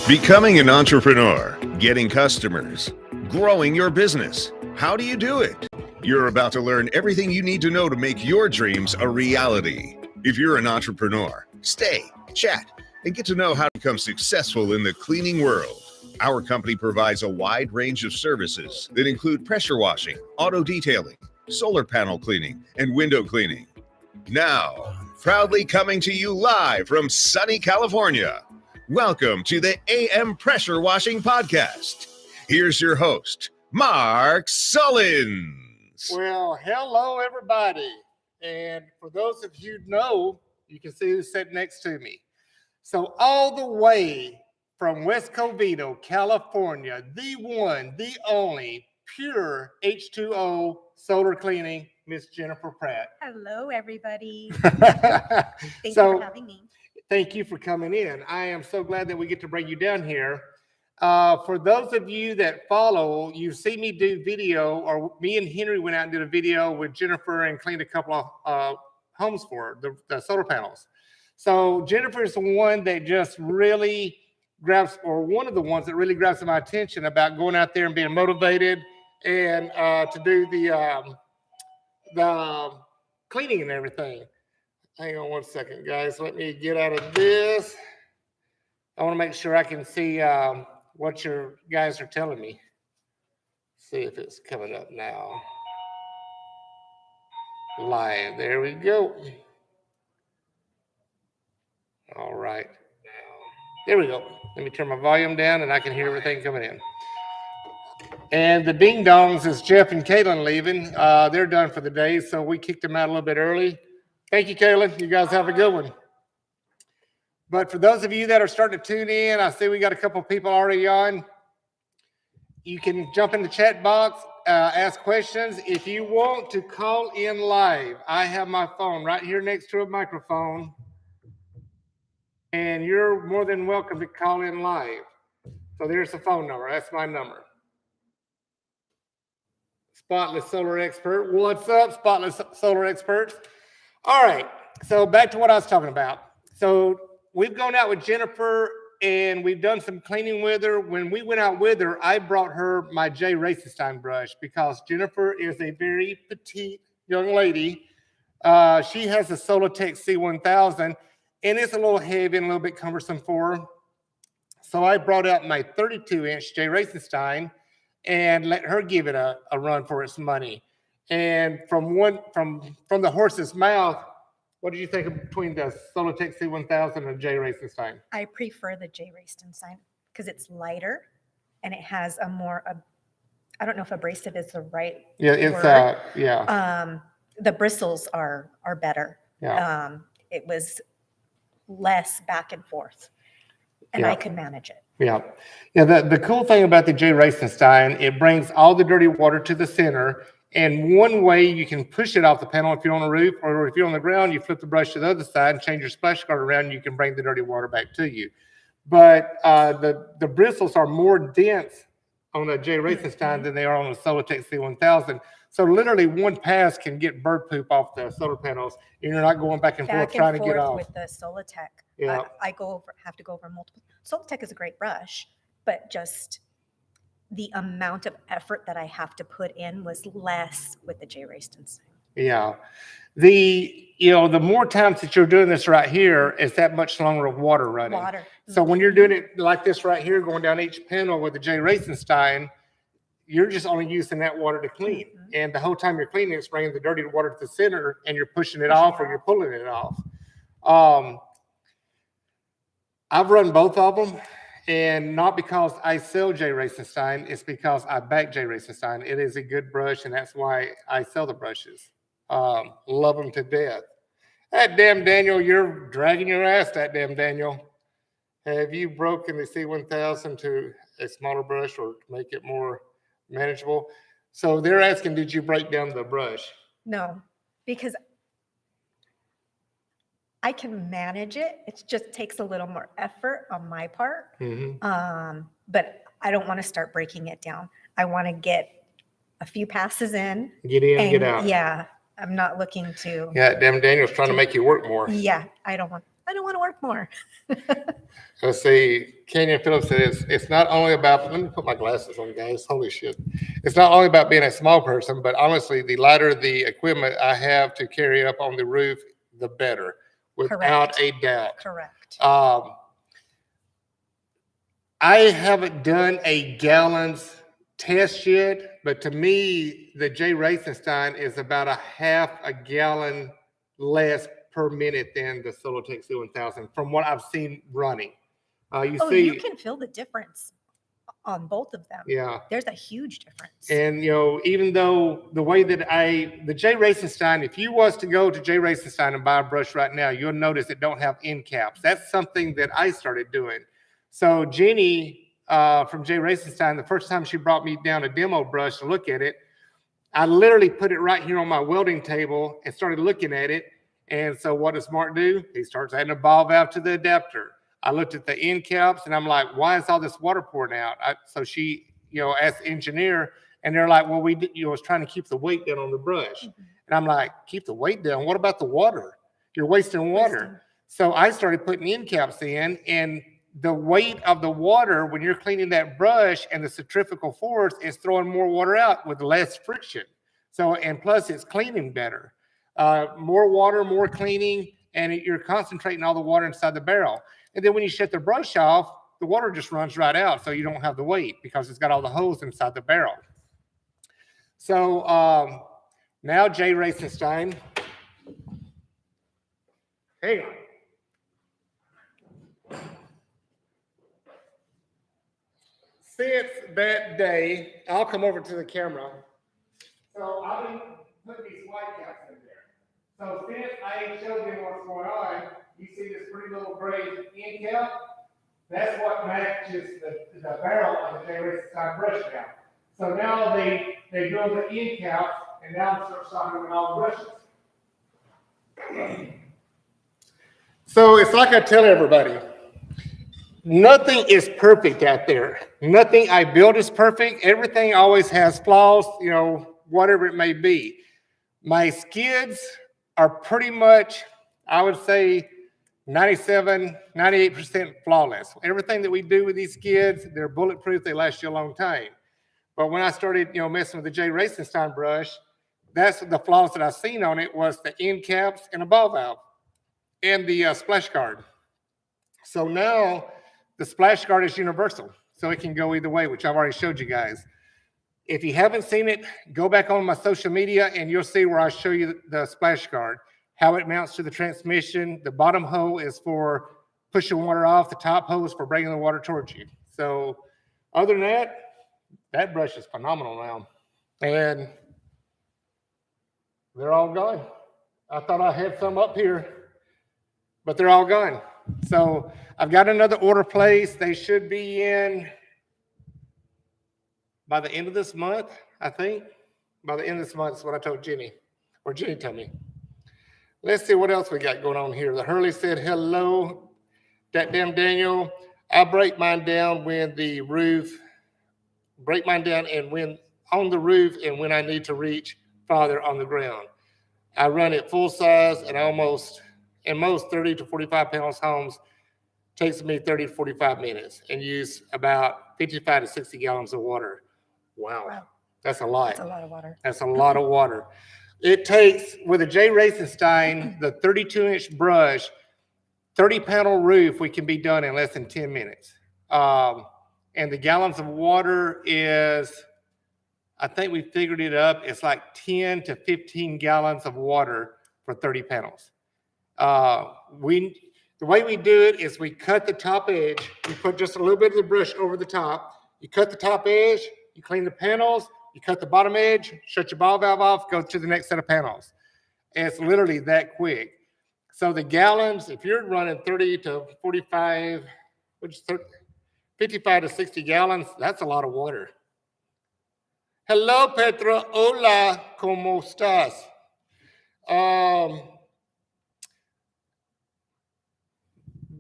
Becoming an entrepreneur, getting customers, growing your business. How do you do it? You're about to learn everything you need to know to make your dreams a reality. If you're an entrepreneur, stay, chat, and get to know how to become successful in the cleaning world. Our company provides a wide range of services that include pressure washing, auto detailing, solar panel cleaning, and window cleaning. Now, proudly coming to you live from sunny California. Welcome to the AM Pressure Washing Podcast. Here's your host, Mark Sullins. Well, hello, everybody. And for those of you who know, you can see who's sitting next to me. So all the way from West Covina, California, the one, the only, pure H20 solar cleaning, Miss Jennifer Pratt. Hello, everybody. Thank you for having me. Thank you for coming in. I am so glad that we get to bring you down here. For those of you that follow, you see me do video, or me and Henry went out and did a video with Jennifer and cleaned a couple of homes for her, the solar panels. So Jennifer is the one that just really grabs, or one of the ones that really grabs my attention about going out there and being motivated and to do the cleaning and everything. Hang on one second, guys. Let me get out of this. I want to make sure I can see what your guys are telling me. See if it's coming up now. Live. There we go. All right. Now, there we go. Let me turn my volume down and I can hear everything coming in. And the ding dongs is Jeff and Kaylin leaving. They're done for the day, so we kicked them out a little bit early. Thank you, Kaylin. You guys have a good one. But for those of you that are starting to tune in, I see we got a couple people already on. You can jump in the chat box, ask questions. If you want to call in live, I have my phone right here next to a microphone. And you're more than welcome to call in live. So there's the phone number. That's my number. Spotless Solar Expert. What's up, Spotless Solar Experts? All right, so back to what I was talking about. So we've gone out with Jennifer and we've done some cleaning with her. When we went out with her, I brought her my J. Racenstein brush because Jennifer is a very petite young lady. She has a Solotech C1000 and it's a little heavy and a little bit cumbersome for her. So I brought out my 32-inch J. Racenstein and let her give it a run for its money. And from the horse's mouth, what did you think of between the Solotech C1000 and J. Racenstein? I prefer the J. Racenstein because it's lighter and it has a more, I don't know if abrasive is the right word. The bristles are better. Yeah. It was less back and forth, and I could manage it. Yeah. The cool thing about the J. Racenstein, it brings all the dirty water to the center. And one way you can push it off the panel if you're on the roof, or if you're on the ground, you flip the brush to the other side and change your splash guard around, and you can bring the dirty water back to you. But the bristles are more dense on the J. Racenstein than they are on the Solotech C1000. So literally one pass can get bird poop off the solar panels, and you're not going back and forth trying to get off. With the Solotech, I have to go over multiple. Solotech is a great brush, but just the amount of effort that I have to put in was less with the J. Racenstein. Yeah. The more times that you're doing this right here, is that much longer of water running. So when you're doing it like this right here, going down each panel with the J. Racenstein, you're just only using that water to clean. Mm-hmm. And the whole time you're cleaning, it's bringing the dirty water to the center and you're pushing it off or you're pulling it off. I've run both of them. And not because I sell J. Racenstein, it's because I back J. Racenstein. It is a good brush, and that's why I sell the brushes. Love them to death. That damn Daniel, you're dragging your ass, that damn Daniel. Have you broken the C1000 to a smaller brush or make it more manageable? So they're asking, did you break down the brush? No, because I can manage it. It just takes a little more effort on my part. Mm-hmm. But I don't want to start breaking it down. I want to get a few passes in. Get in, get out. Yeah. I'm not looking to. Yeah, damn Daniel's trying to make you work more. Yeah, I don't want I don't want to work more. Let's see. Kenyon Phillips said it's not only about, let me put my glasses on, guys. Holy shit. It's not only about being a small person, but honestly, the lighter the equipment I have to carry up on the roof, the better, without a doubt. Correct. I haven't done a gallons test yet, but to me, the J. Raisenstein is about a half a gallon less per minute than the Solotech C1000 from what I've seen running. You can feel the difference on both of them. Yeah. There's a huge difference. And, even though the way that the J. Raisenstein, if you was to go to J. Raisenstein and buy a brush right now, you'll notice it don't have end caps. That's something that I started doing. So Jeannie from J. Raisenstein, the first time she brought me down a demo brush to look at it, I literally put it right here on my welding table and started looking at it. And so what does Mark do? He starts adding a ball valve to the adapter. I looked at the end caps and I'm like, why is all this water pouring out? So she, asked the engineer, and they're like, well, we was trying to keep the weight down on the brush. Mm-hmm. And I'm like, keep the weight down? What about the water? You're wasting water. So I started putting end caps in, and the weight of the water when you're cleaning that brush and the centrifugal force is throwing more water out with less friction. So, and plus it's cleaning better. More water, more cleaning, and you're concentrating all the water inside the barrel. And then when you shut the brush off, the water just runs right out, so you don't have the weight because it's got all the hose inside the barrel. So now J. Raisenstein, hang on. Since that day, I'll come over to the camera. So I've been putting these white caps in there. So since I showed them what's going on, you see this pretty little gray end cap? That's what matches the barrel of the J. Raisenstein brush now. So now they drill the end caps, and now I'm starting with all the brushes. So it's like I tell everybody, nothing is perfect out there. Nothing I build is perfect. Everything always has flaws, whatever it may be. My skids are pretty much, I would say, 97, 98% flawless. Everything that we do with these skids, they're bulletproof. They last you a long time. But when I started, messing with the J. Raisenstein brush, that's the flaws that I seen on it was the end caps and a ball valve and the splash guard. So now the splash guard is universal, so it can go either way, which I've already showed you guys. If you haven't seen it, go back on my social media and you'll see where I show you the splash guard, how it mounts to the transmission. The bottom hole is for pushing water off. The top hole is for bringing the water towards you. So other than that, that brush is phenomenal now. And they're all gone. I thought I had some up here, but they're all gone. So I've got another order placed. They should be in by the end of this month, I think. By the end of this month is what I told Jenny, or Jenny told me. Let's see what else we got going on here. The Hurley said, hello, that damn Daniel. I break mine down when the roof, and when on the roof and when I need to reach farther on the ground. I run it full size and most 30 to 45 pounds homes takes me 30 to 45 minutes and use about 55 to 60 gallons of water. Wow. That's a lot. That's a lot of water. That's a lot of water. It takes, with a J. Raisenstein, the 32-inch brush, 30-panel roof, we can be done in less than 10 minutes. And the gallons of water is, I think we figured it up, it's like 10 to 15 gallons of water for 30 panels. The way we do it is we cut the top edge. You put just a little bit of the brush over the top. You cut the top edge, you clean the panels, you cut the bottom edge, shut your ball valve off, go to the next set of panels. And it's literally that quick. So the gallons, if you're running 30 to 45, 55 to 60 gallons, that's a lot of water. Hello, Petra. Hola, ¿cómo estás?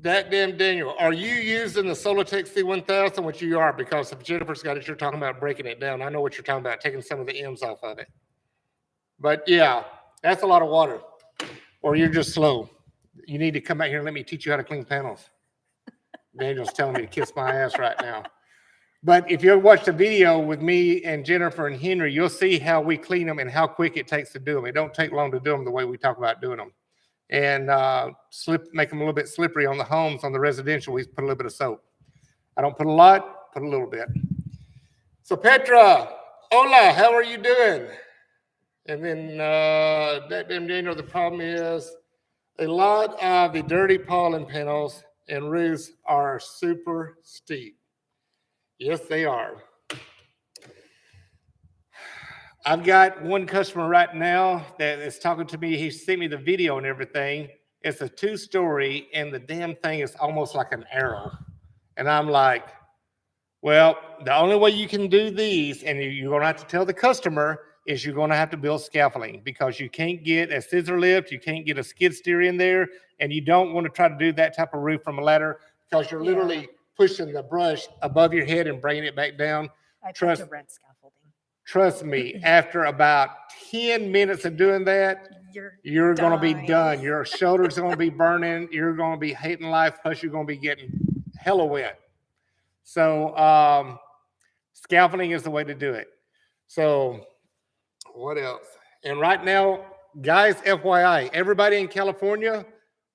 That damn Daniel, are you using the Solotech C1000, which you are? Because if Jennifer's got it, you're talking about breaking it down. I know what you're talking about, taking some of the M's off of it. But yeah, that's a lot of water. Or you're just slow. You need to come out here and let me teach you how to clean panels. Daniel's telling me to kiss my ass right now. But if you watch the video with me and Jennifer and Henry, you'll see how we clean them and how quick it takes to do them. It don't take long to do them the way we talk about doing them. And make them a little bit slippery on the homes. On the residential, we put a little bit of soap. I don't put a lot, put a little bit. So Petra, hola, how are you doing? And then Daniel, the problem is a lot of the dirty pollen panels and roofs are super steep. Yes, they are. I've got one customer right now that is talking to me. He sent me the video and everything. It's a 2-story, and the damn thing is almost like an arrow. And I'm like, well, the only way you can do these, and you're going to have to tell the customer, is you're going to have to build scaffolding, because you can't get a scissor lift, you can't get a skid steer in there, and you don't want to try to do that type of roof from a ladder, because you're literally pushing the brush above your head and bringing it back down. I tried to rent scaffolding. Trust me, after about 10 minutes of doing that, you're going to be done. Your shoulders are going to be burning. You're going to be hating life. Plus, you're going to be getting hella wet. So scaffolding is the way to do it. So what else? And right now, guys, FYI, everybody in California,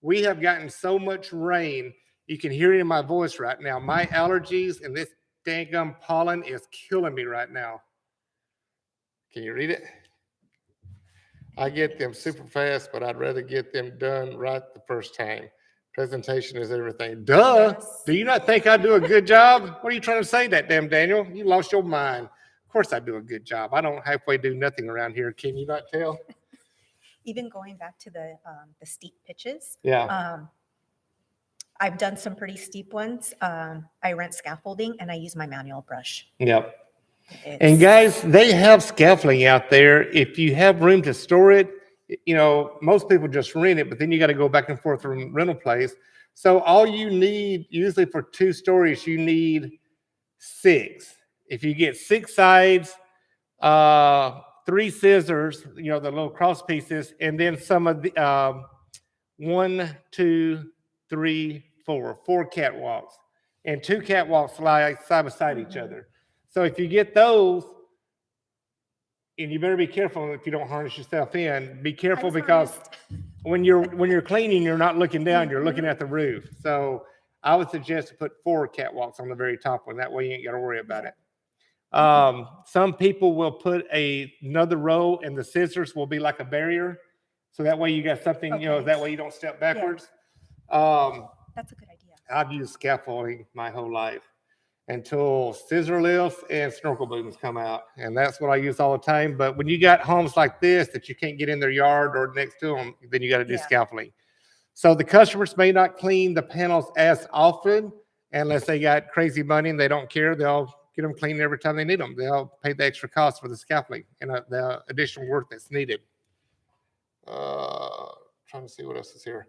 we have gotten so much rain. You can hear it in my voice right now. My allergies and this dang pollen is killing me right now. Can you read it? I get them super fast, but I'd rather get them done right the first time. Presentation is everything. Duh. Yes. Do you not think I do a good job? What are you trying to say, that damn Daniel? You lost your mind. Of course I do a good job. I don't halfway do nothing around here. Can you not tell? Even going back to the steep pitches. Yeah. I've done some pretty steep ones. I rent scaffolding and I use my manual brush. Yep. And guys, they have scaffolding out there. If you have room to store it, you know, most people just rent it, but then you got to go back and forth from rental place. So all you need, usually for 2 stories, you need 6. If you get 6 sides, 3 scissors, you know, the little cross pieces, and then some of the 1, 2, 3, 4 catwalks, and 2 catwalks lie side by side each other. So if you get those, and you better be careful if you don't harness yourself in. Be careful, because when you're cleaning, you're not looking down, you're looking at the roof. So I would suggest to put 4 catwalks on the very top one. That way you ain't got to worry about it. Some people will put another row, and the scissors will be like a barrier. So that way you got something, you know, that way you don't step backwards. That's a good idea. I've used scaffolding my whole life until scissor lifts and snorkel booms come out. And that's what I use all the time. But when you got homes like this that you can't get in their yard or next to them, then you got to do scaffolding. So the customers may not clean the panels as often unless they got crazy money and they don't care. They'll get them cleaned every time they need them. They'll pay the extra cost for the scaffolding and the additional work that's needed. Trying to see what else is here.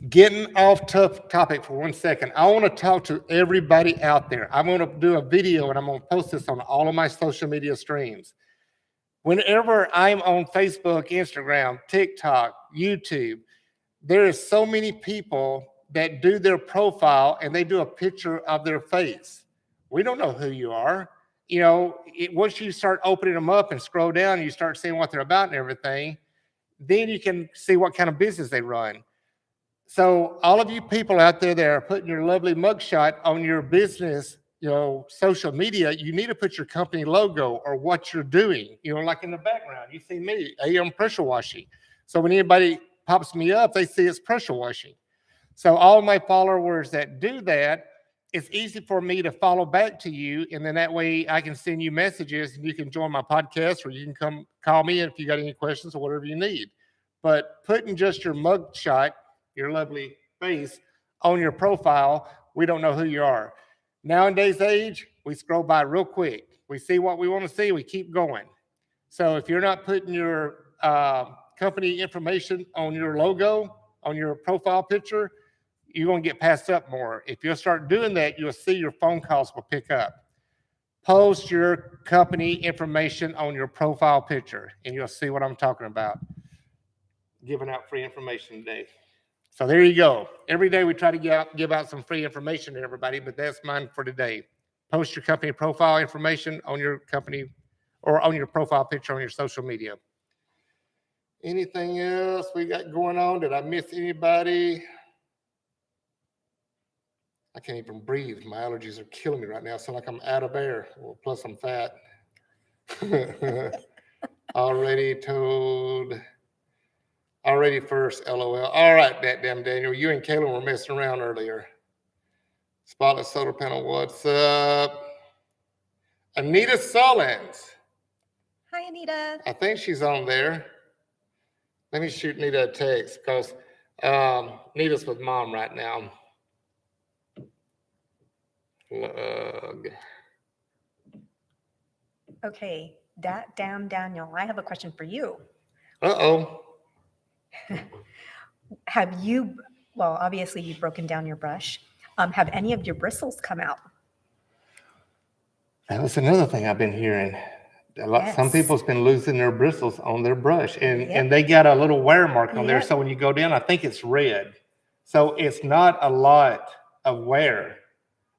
Getting off topic for 1 second. I want to talk to everybody out there. I'm going to do a video and I'm going to post this on all of my social media streams. Whenever I'm on Facebook, Instagram, TikTok, YouTube, there is so many people that do their profile and they do a picture of their face. We don't know who you are. You know, once you start opening them up and scroll down and you start seeing what they're about and everything, then you can see what kind of business they run. So all of you people out there that are putting your lovely mugshot on your business, you know, social media, you need to put your company logo or what you're doing, you know, like in the background. You see me, AM pressure washing. So when anybody pops me up, they see it's pressure washing. So all my followers that do that, it's easy for me to follow back to you. And then that way I can send you messages and you can join my podcast, or you can come call me if you got any questions or whatever you need. But putting just your mugshot, your lovely face on your profile, we don't know who you are. Nowadays age, we scroll by real quick. We see what we want to see, we keep going. So if you're not putting your company information on your logo, on your profile picture, you're going to get passed up more. If you'll start doing that, you'll see your phone calls will pick up. Post your company information on your profile picture, and you'll see what I'm talking about. giving out free information today. So there you go. Every day we try to give out some free information to everybody, but that's mine for today. Post your company profile information on your company or on your profile picture on your social media. Anything else we got going on? Did I miss anybody? I can't even breathe. My allergies are killing me right now. I sound like I'm out of air. Well, plus I'm fat. Already first, LOL. All right, that damn Daniel. You and Kayla were messing around earlier. Spotlight solar panel, what's up? Anita Sullins. Hi, Anita. I think she's on there. Let me shoot Nita a text because Nita's with mom right now. Okay, damn Daniel, I have a question for you. Uh-oh. Have you, well, obviously you've broken down your brush. Have any of your bristles come out? That was another thing I've been hearing. Some people's been losing their bristles on their brush, and they got a little wear mark on there. So when you go down, I think it's red. So it's not a lot of wear,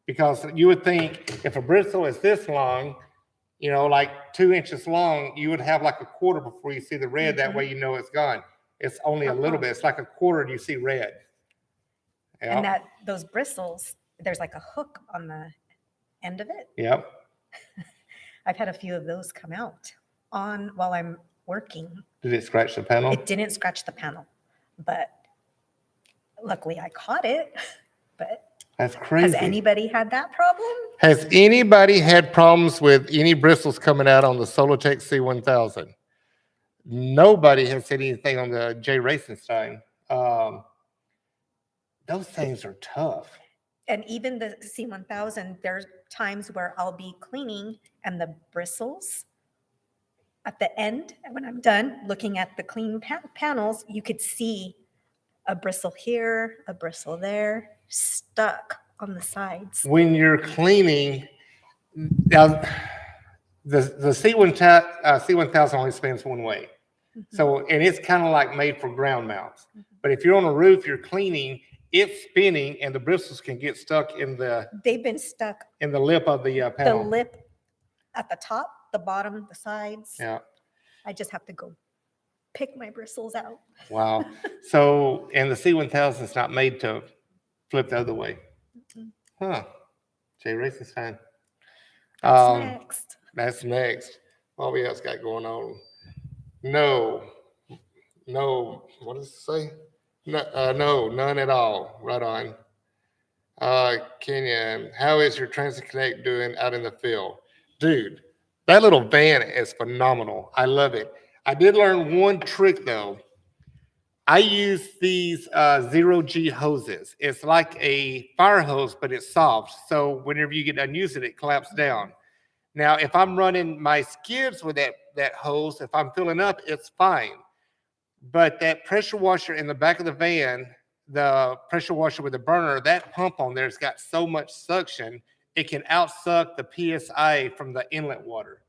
because you would think if a bristle is this long, you know, like 2 inches long, you would have like a quarter before you see the red. That way you know it's gone. It's only a little bit. It's like a quarter and you see red. Yep. And those bristles, there's like a hook on the end of it. Yep. I've had a few of those come out while I'm working. Did it scratch the panel? It didn't scratch the panel, but luckily I caught it. But that's crazy. Has anybody had that problem? Has anybody had problems with any bristles coming out on the Solotech C1000? Nobody has said anything on the J Racingstein. Those things are tough. And even the C1000, there's times where I'll be cleaning and the bristles at the end, when I'm done looking at the clean panels, you could see a bristle here, a bristle there, stuck on the sides. When you're cleaning, now the C1000 only spins one way. Mm-hmm. So, and it's kind of like made for ground mounts. Mm-hmm. But if you're on a roof, you're cleaning, it's spinning, and the bristles can get stuck in the. They've been stuck in the lip of the panel. The lip at the top, the bottom, the sides. Yeah. I just have to go pick my bristles out. Wow. So, and the C1000 is not made to flip the other way. Mm-hmm. Huh. J Racingstein. That's next. That's next. What we else got going on? No. What does it say? No, none at all. Right on. Kenyon, how is your Transit Connect doing out in the field? Dude, that little van is phenomenal. I love it. I did learn one trick though. I use these 0G hoses. It's like a fire hose, but it's soft. So whenever you get done using it, it collapses down. Now, if I'm running my skids with that hose, if I'm filling up, it's fine. But that pressure washer in the back of the van, the pressure washer with the burner, that pump on there's got so much suction, it can outsuck the PSI from the inlet water.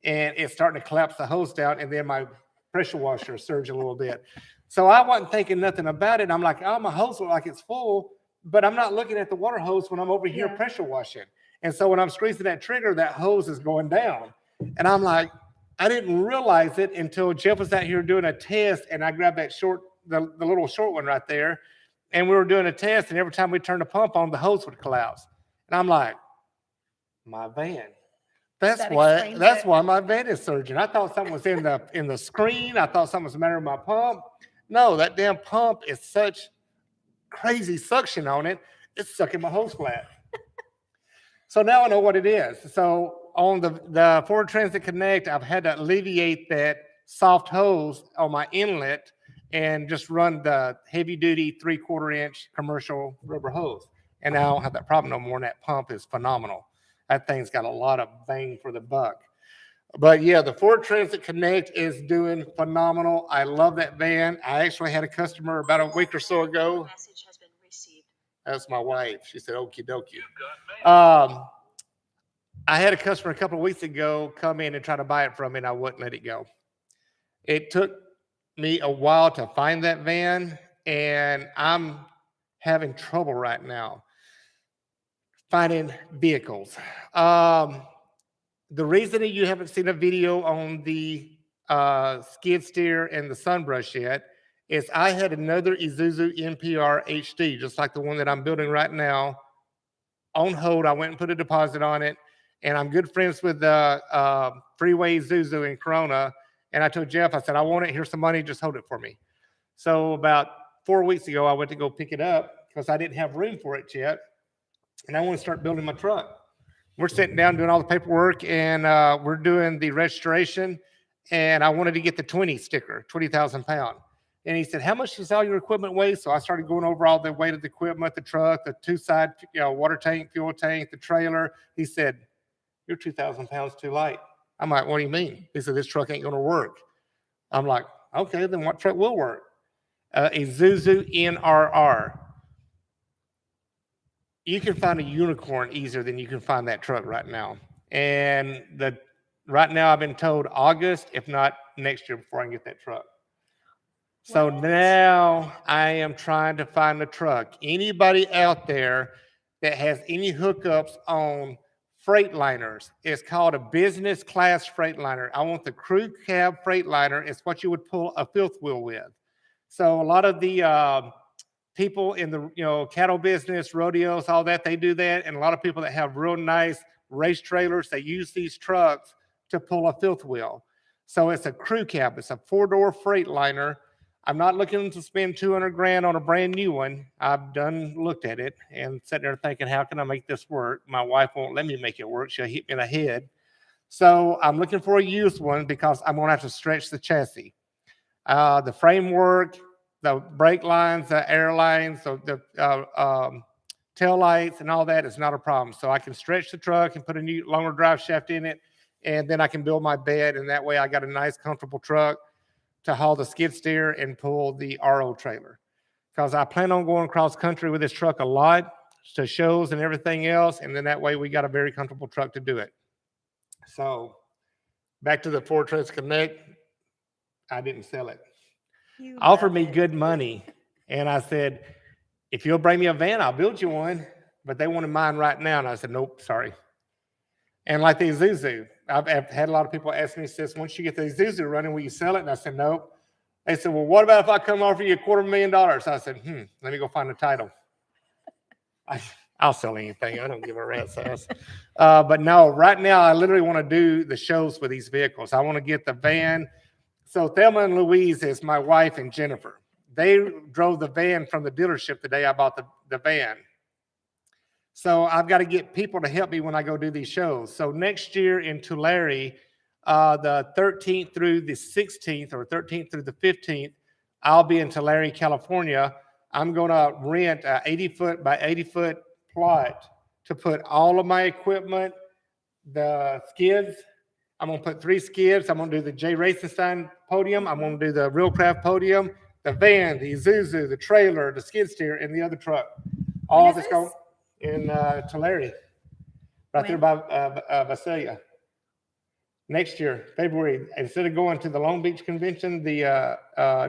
And it's starting to collapse the hose down, and then my pressure washer surged a little bit. So I wasn't thinking nothing about it. I'm like, oh, my hose looks like it's full, but I'm not looking at the water hose when I'm over here pressure washing. And so when I'm squeezing that trigger, that hose is going down. And I'm like, I didn't realize it until Jeff was out here doing a test, and I grabbed that the little short one right there, and we were doing a test, and every time we turned the pump on, the hose would collapse. And I'm like, my van. That's why my van is surging. I thought something was in the screen. I thought something was the matter with my pump. No, that damn pump is such crazy suction on it. It's sucking my hose flat. So now I know what it is. So on the Ford Transit Connect, I've had to alleviate that soft hose on my inlet and just run the heavy-duty 3/4-inch commercial rubber hose. And now I don't have that problem no more, and that pump is phenomenal. That thing's got a lot of bang for the buck. But yeah, the Ford Transit Connect is doing phenomenal. I love that van. I actually had a customer about a week or so ago. Message has been received. That's my wife. She said, okie dokie. I had a customer a couple of weeks ago come in and try to buy it from me, and I wouldn't let it go. It took me a while to find that van, and I'm having trouble right now finding vehicles. The reason that you haven't seen a video on the skid steer and the sunbrush yet is I had another Isuzu NPR HD, just like the one that I'm building right now, on hold. I went and put a deposit on it, and I'm good friends with the Freeway Isuzu in Corona. And I told Jeff, I said, I want it. Here's some money. Just hold it for me. So about 4 weeks ago, I went to go pick it up because I didn't have room for it yet. And I want to start building my truck. We're sitting down doing all the paperwork, and we're doing the registration. And I wanted to get the 20 sticker, 20,000 pound. And he said, how much does all your equipment weigh? So I started going over all the weight of the equipment, the truck, the two-side water tank, fuel tank, the trailer. He said, you're 2,000 pounds too light. I'm like, what do you mean? He said, this truck ain't going to work. I'm like, okay, then what truck will work? Isuzu NRR. You can find a unicorn easier than you can find that truck right now. And right now I've been told August, if not next year, before I can get that truck. So now I am trying to find a truck. Anybody out there that has any hookups on Freightliners, it's called a business class Freightliner. I want the crew cab Freightliner. It's what you would pull a fifth wheel with. So a lot of the people in the cattle business, rodeos, all that, they do that. And a lot of people that have real nice race trailers, they use these trucks to pull a fifth wheel. So it's a crew cab. It's a 4-door Freightliner. I'm not looking to spend $200,000 on a brand new one. I've looked at it and sitting there thinking, how can I make this work? My wife won't let me make it work. She'll hit me in the head. So I'm looking for a used one because I'm going to have to stretch the chassis. The framework, the brake lines, the air lines, the tail lights and all that is not a problem. So I can stretch the truck and put a new longer drive shaft in it, and then I can build my bed, and that way I got a nice, comfortable truck to haul the skid steer and pull the RO trailer. Because I plan on going cross country with this truck a lot to shows and everything else, and then that way we got a very comfortable truck to do it. So back to the Ford Trans Connect, I didn't sell it. Offered me good money, and I said, if you'll bring me a van, I'll build you one. But they wanted mine right now, and I said, nope, sorry. And like the Isuzu, I've had a lot of people ask me, sis, once you get the Isuzu running, will you sell it? And I said, nope. They said, well, what about if I come offer you $250,000? I said, let me go find the title. I'll sell anything. I don't give a rat's ass. But no, right now, I literally want to do the shows for these vehicles. I want to get the van. So Thelma and Louise is my wife and Jennifer. They drove the van from the dealership the day I bought the van. So I've got to get people to help me when I go do these shows. So next year in Tulare, the 13th through the 16th or 13th through the 15th, I'll be in Tulare, California. I'm going to rent an 80-foot by 80-foot plot to put all of my equipment, the skids. I'm going to put 3 skids. I'm going to do the J. Racenstein podium. I'm going to do the Realcraft podium, the van, the Isuzu, the trailer, the skid steer, and the other truck. All of it's going in Tulare, right there by Visalia. Next year, February, instead of going to the Long Beach Convention, the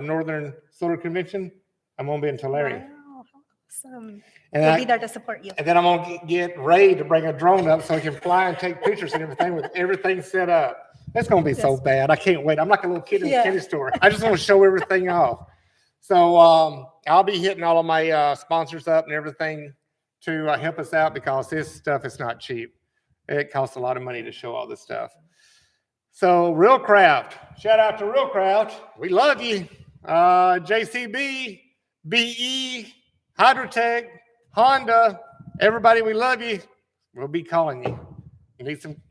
Northern Solar Convention, I'm going to be in Tulare. Wow, awesome. And we'll be there to support you. And then I'm going to get Ray to bring a drone up so he can fly and take pictures and everything with everything set up. That's going to be so bad. I can't wait. I'm like a little kid in the candy store. I just want to show everything off. So I'll be hitting all of my sponsors up and everything to help us out because this stuff is not cheap. It costs a lot of money to show all this stuff. So Realcraft, shout out to Realcraft. We love you. JCB, BE, Hydrotech, Honda, everybody, we love you. We'll be calling you.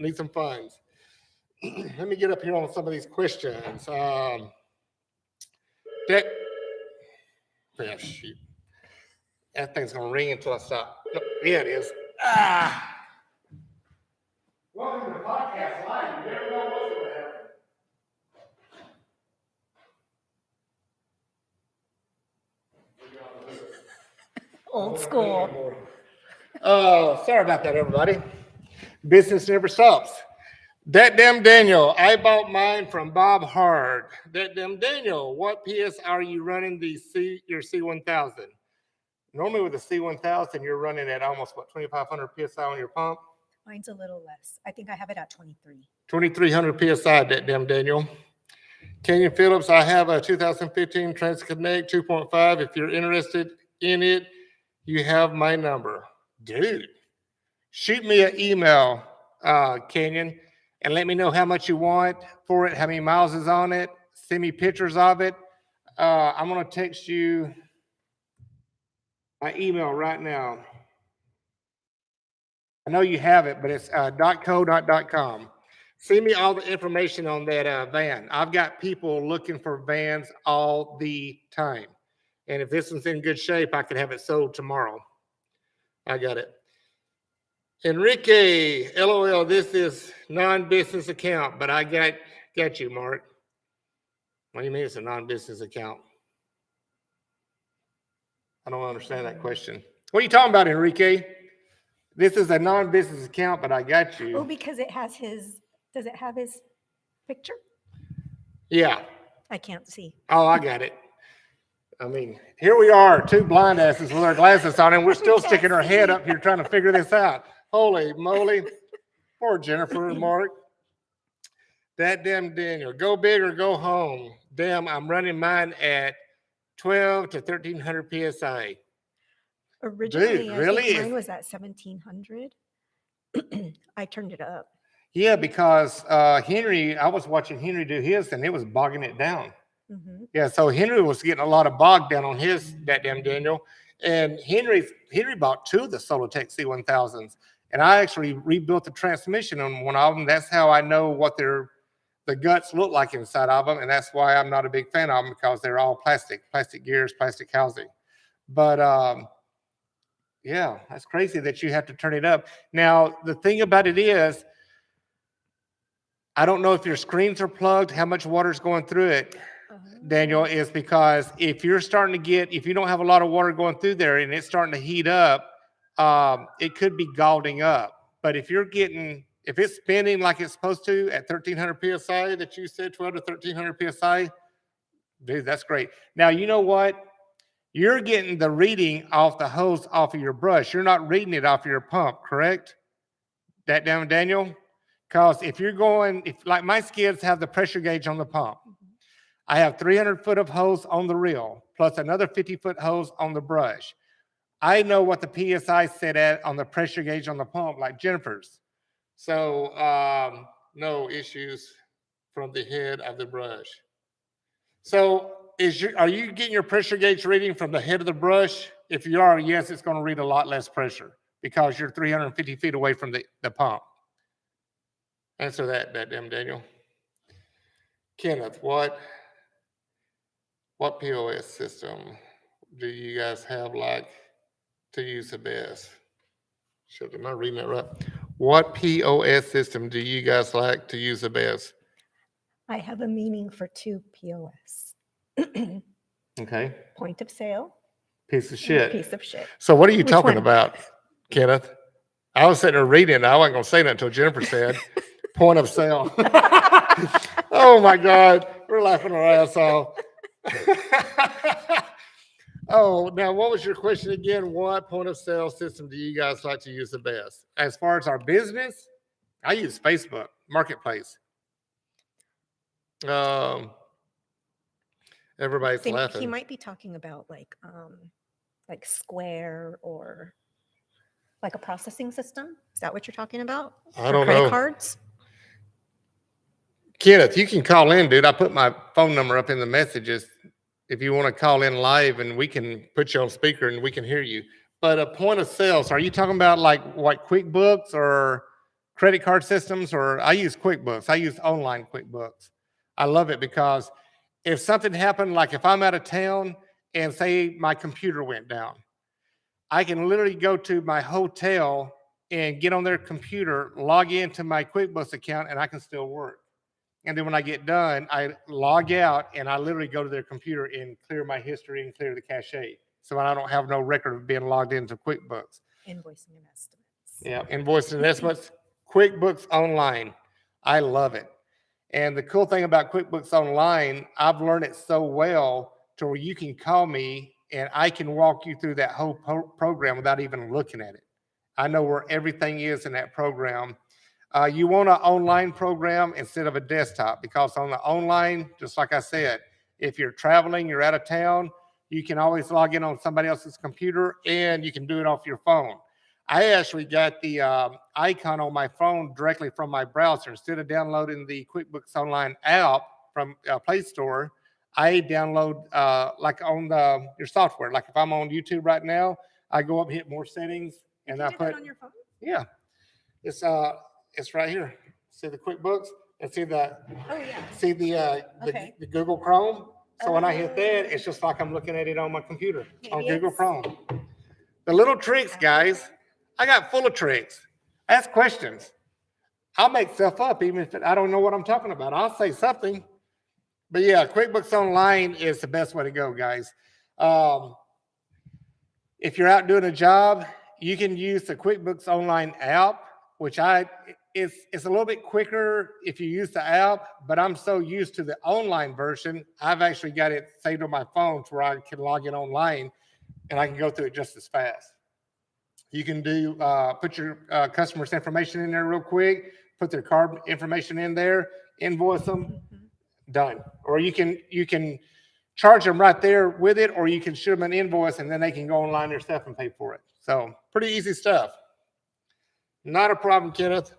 Need some funds. Let me get up here on some of these questions. Shoot. That thing's gonna ring until I stop. No, yeah, it is. Welcome to Podcast Live. You never know what's gonna happen. Old school. Oh, sorry about that, everybody. Business never stops. That damn Daniel, I bought mine from Bob Hard. That damn Daniel, what PS are you running your C1000? Normally with the C1000, you're running at almost, 2,500 PSI on your pump? Mine's a little less. I think I have it at 23. 2,300 PSI, that damn Daniel. Kenyon Phillips, I have a 2015 Transconnect 2.5. If you're interested in it, you have my number. Dude, shoot me an email, Kenyon, and let me know how much you want for it, how many miles is on it. Send me pictures of it. I'm going to text you my email right now. I know you have it, but it's .co, not .com. Send me all the information on that van. I've got people looking for vans all the time. And if this one's in good shape, I could have it sold tomorrow. I got it. Enrique, LOL, this is non-business account, but I got you, Mark. What do you mean it's a non-business account? I don't understand that question. What are you talking about, Enrique? This is a non-business account, but I got you. Oh, because it has does it have his picture? Yeah. I can't see. Oh, I got it. I mean, here we are, two blind asses with our glasses on, and we're still sticking our head up here trying to figure this out. Holy moly. Poor Jennifer and Mark. That damn Daniel. Go big or go home. Damn, I'm running mine at 12 to 1,300 PSI. Originally, Dude, really? I think mine was at 1,700. I turned it up. Yeah, because Henry, I was watching Henry do his, and it was bogging it down. Mm-hmm. Yeah, so Henry was getting a lot of bog down on that damn Daniel. And Henry bought two of the Solotech C1000s. And I actually rebuilt the transmission on one of them. That's how I know what the guts look like inside of them. And that's why I'm not a big fan of them, because they're all plastic gears, plastic housing. But yeah, that's crazy that you have to turn it up. Now, the thing about it is, I don't know if your screens are plugged, how much water is going through it, Daniel, is because if you don't have a lot of water going through there and it's starting to heat up, it could be scalding up. But if it's spinning like it's supposed to at 1,300 PSI that you said, 12 to 1,300 PSI, dude, that's great. Now, you know what? You're getting the reading off the hose off of your brush. You're not reading it off your pump, correct? That down, Daniel? Because if like my skids have the pressure gauge on the pump, I have 300 foot of hose on the reel, plus another 50-foot hose on the brush. I know what the PSI set at on the pressure gauge on the pump, like Jennifer's. So no issues from the head of the brush. So are you getting your pressure gauge reading from the head of the brush? If you are, yes, it's going to read a lot less pressure because you're 350 feet away from the pump. Answer that damn Daniel. Kenneth, what POS system do you guys have to use the best? Am I reading that right? What POS system do you guys like to use the best? I have a meaning for two POS. Okay. Point of sale. Piece of shit. Piece of shit. So what are you talking about, Kenneth? I was sitting there reading it. I wasn't going to say that until Jennifer said point of sale. Oh my God. We're laughing our ass off. Oh, now what was your question again? What point of sale system do you guys like to use the best? As far as our business, I use Facebook Marketplace. Everybody's laughing. He might be talking about like Square or like a processing system. Is that what you're talking about? I don't know. Credit cards? Kenneth, you can call in, dude. I put my phone number up in the messages if you want to call in live, and we can put you on speaker and we can hear you. But a point of sales, are you talking about like what QuickBooks or credit card systems? Or I use QuickBooks. I use online QuickBooks. I love it because if something happened, like if I'm out of town and say my computer went down, I can literally go to my hotel and get on their computer, log into my QuickBooks account, and I can still work. And then when I get done, I log out and I literally go to their computer and clear my history and clear the cache. So I don't have no record of being logged into QuickBooks. Invoicing and estimates. Yeah, invoicing and estimates. QuickBooks Online. I love it. And the cool thing about QuickBooks Online, I've learned it so well to where you can call me and I can walk you through that whole program without even looking at it. I know where everything is in that program. You want an online program instead of a desktop, because on the online, just like I said, if you're traveling, you're out of town, you can always log in on somebody else's computer and you can do it off your phone. I actually got the icon on my phone directly from my browser. Instead of downloading the QuickBooks Online app from Play Store, I download like on your software. Like if I'm on YouTube right now, I go up, hit more settings, and I put on your phone. Yeah, it's right here. See the QuickBooks and see the the Google Chrome. So when I hit that, it's just like I'm looking at it on my computer on Google Chrome. The little tricks, guys. I got full of tricks. Ask questions. I'll make stuff up even if I don't know what I'm talking about. I'll say something. But yeah, QuickBooks Online is the best way to go, guys. If you're out doing a job, you can use the QuickBooks Online app, which it's a little bit quicker if you use the app, but I'm so used to the online version, I've actually got it saved on my phone to where I can log in online and I can go through it just as fast. You can do put your customer's information in there real quick, put their card information in there, invoice them, done. Or you can charge them right there with it, or you can shoot them an invoice and then they can go online their stuff and pay for it. So pretty easy stuff. Not a problem, Kenneth.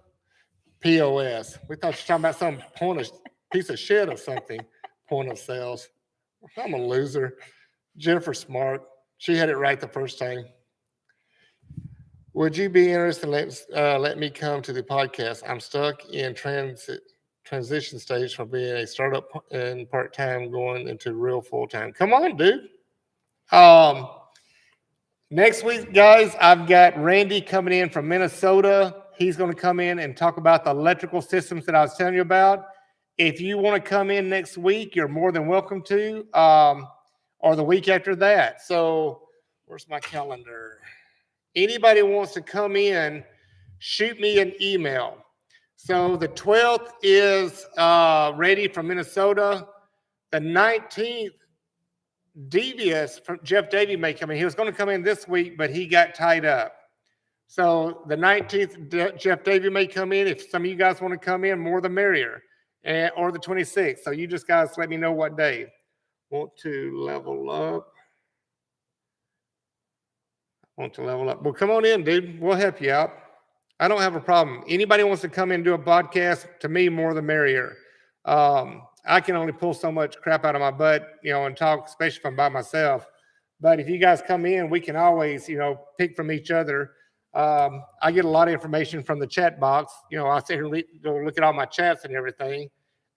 POS. We thought you were talking about some piece of shit or something. Point of sales. I'm a loser. Jennifer Smart. She had it right the first time. Would you be interested in let me come to the podcast? I'm stuck in transition stage from being a startup and part-time going into real full-time. Come on, dude. Next week, guys, I've got Randy coming in from Minnesota. He's going to come in and talk about the electrical systems that I was telling you about. If you want to come in next week, you're more than welcome to, or the week after that. So where's my calendar? Anybody who wants to come in, shoot me an email. So the 12th is Randy from Minnesota. The 19th, Devious from Jeff Davey may come in. He was going to come in this week, but he got tied up. So the 19th, Jeff Davey may come in. If some of you guys want to come in, more the merrier. Or the 26th. So you just guys let me know what day. Want to level up. Well, come on in, dude. We'll help you out. I don't have a problem. Anybody wants to come in and do a podcast, to me, more the merrier. I can only pull so much crap out of my butt, and talk, especially if I'm by myself. But if you guys come in, we can always, pick from each other. I get a lot of information from the chat box. I sit here and look at all my chats and everything.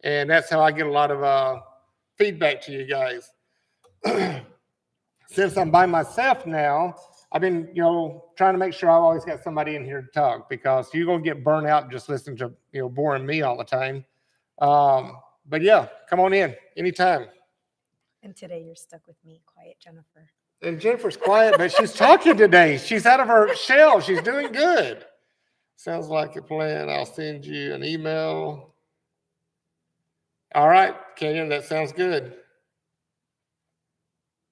And that's how I get a lot of feedback to you guys. Since I'm by myself now, I've been, trying to make sure I've always got somebody in here to talk, because you're going to get burnt out just listening to, boring me all the time. But yeah, come on in anytime. And today you're stuck with me, quiet Jennifer. And Jennifer's quiet, but she's talking today. She's out of her shell. She's doing good. Sounds like a plan. I'll send you an email. All right, Kenyon, that sounds good.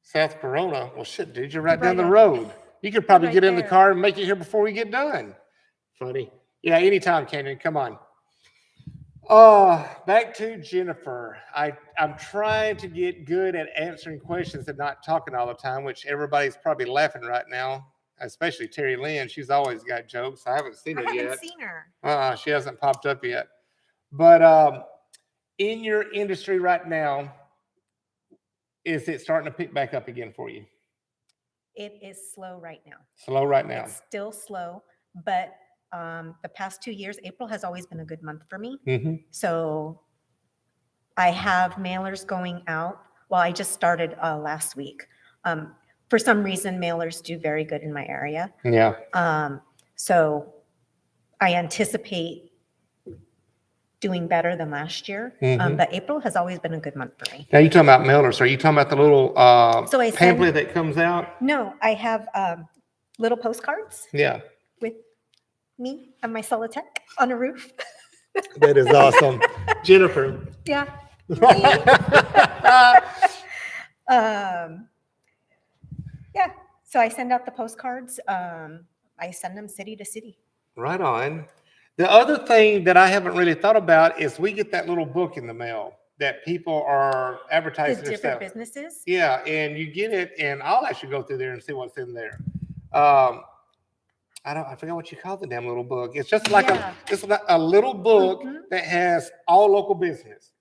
South Corona. Well, shit, dude, you're right down the road. You could probably get in the car and make it here before we get done. Funny. Yeah, anytime, Kenyon. Come on. Back to Jennifer. I'm trying to get good at answering questions and not talking all the time, which everybody's probably laughing right now, especially Terry Lynn. She's always got jokes. I haven't seen her yet. I haven't seen her. She hasn't popped up yet. But in your industry right now, is it starting to pick back up again for you? It is slow right now. Slow right now. It's still slow, but the past 2 years, April has always been a good month for me. Mm-hmm. So I have mailers going out. Well, I just started last week. For some reason, mailers do very good in my area. Yeah. So I anticipate doing better than last year. Mm-hmm. But April has always been a good month for me. Now you're talking about mailers. Are you talking about the little pamphlet that comes out? No, I have little postcards. Yeah. With me and my Solitech on a roof. That is awesome. Jennifer. Yeah. Yeah. So I send out the postcards. I send them city to city. Right on. The other thing that I haven't really thought about is we get that little book in the mail that people are advertising The different themselves. businesses. Yeah, and you get it, and I'll actually go through there and see what's in there. I forgot what you call the damn little book. It's just like it's like a little book that has all local business.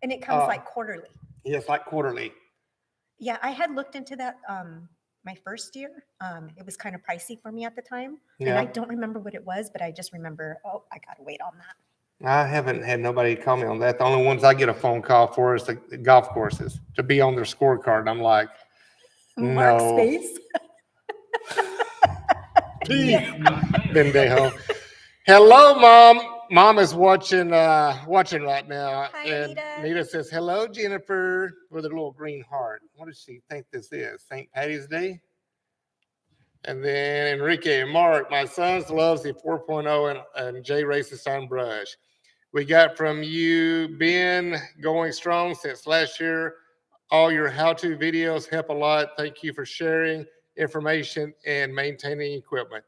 And it comes like quarterly. Yes, like quarterly. Yeah, I had looked into that my first year. It was kind of pricey for me at the time. Yeah. And I don't remember what it was, but I just remember, I got to wait on that. I haven't had nobody call me on that. The only ones I get a phone call for is the golf courses to be on their scorecard. I'm like, Mark space. Bendejo. Hello, Mom. Mom is watching right now. Hi, and Nita says, hello, Jennifer, with a little green heart. What does she think this is? St. Patty's Day? And then Enrique and Mark, my sons loves the 4.0 and J Races Sign Brush. We got from you, Ben, going strong since last year. All your how-to videos help a lot. Thank you for sharing information and maintaining equipment.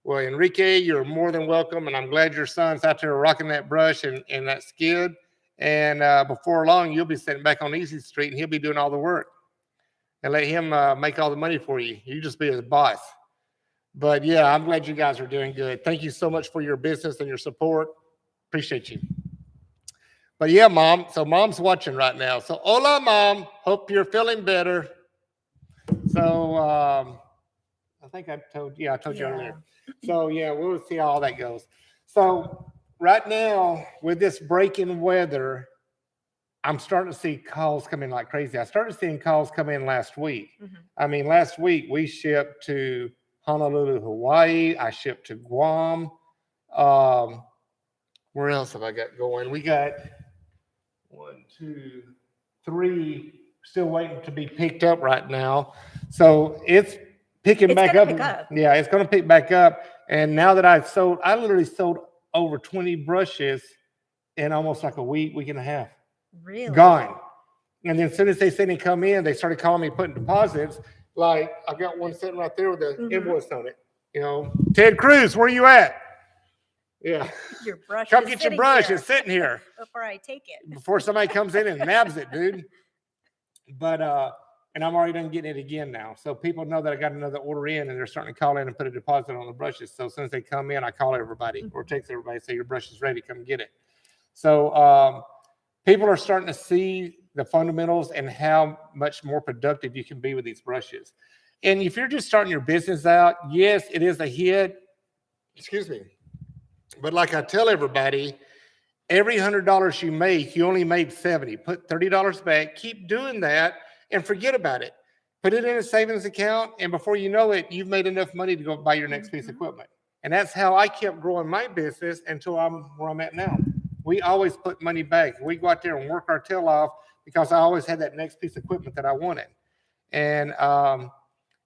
Well, Enrique, you're more than welcome, and I'm glad your son's out there rocking that brush and that skid. And before long, you'll be sitting back on Easy Street, and he'll be doing all the work. And let him make all the money for you. You just be his boss. But, yeah, I'm glad you guys are doing good. Thank you so much for your business and your support. Appreciate you. But, yeah, Mom. So, Mom's watching right now. So, hola, Mom. Hope you're feeling better. So, I think I told you earlier. So, yeah, we'll see how all that goes. So, right now, with this break in weather, I'm starting to see calls come in like crazy. I started seeing calls come in last week. Mm-hmm. I mean, last week we shipped to Honolulu, Hawaii. I shipped to Guam. Where else have I got going? We got 1, 2, 3 still waiting to be picked up right now. So it's picking back up. Yeah, it's going to pick back up. And now that I literally sold over 20 brushes in almost like a week and a half. Really? Gone. And then as soon as they said they come in, they started calling me, putting deposits. Like I've got one sitting right there with the invoice on it. You know, Ted Cruz, where you at? Yeah. Your brush. Come get your brush. It's sitting here. Before I take it. Before somebody comes in and nabs it, dude. But and I'm already done getting it again now. So people know that I got another order in, and they're starting to call in and put a deposit on the brushes. So as soon as they come in, I call everybody or text everybody, say your brush is ready, come get it. So people are starting to see the fundamentals and how much more productive you can be with these brushes. And if you're just starting your business out, yes, it is a hit. Excuse me. But like I tell everybody, every $100 you make, you only made 70. Put $30 back. Keep doing that and forget about it. Put it in a savings account, and before you know it, you've made enough money to go buy your next piece of equipment. And that's how I kept growing my business until I'm where I'm at now. We always put money back. We go out there and work our tail off because I always had that next piece of equipment that I wanted. And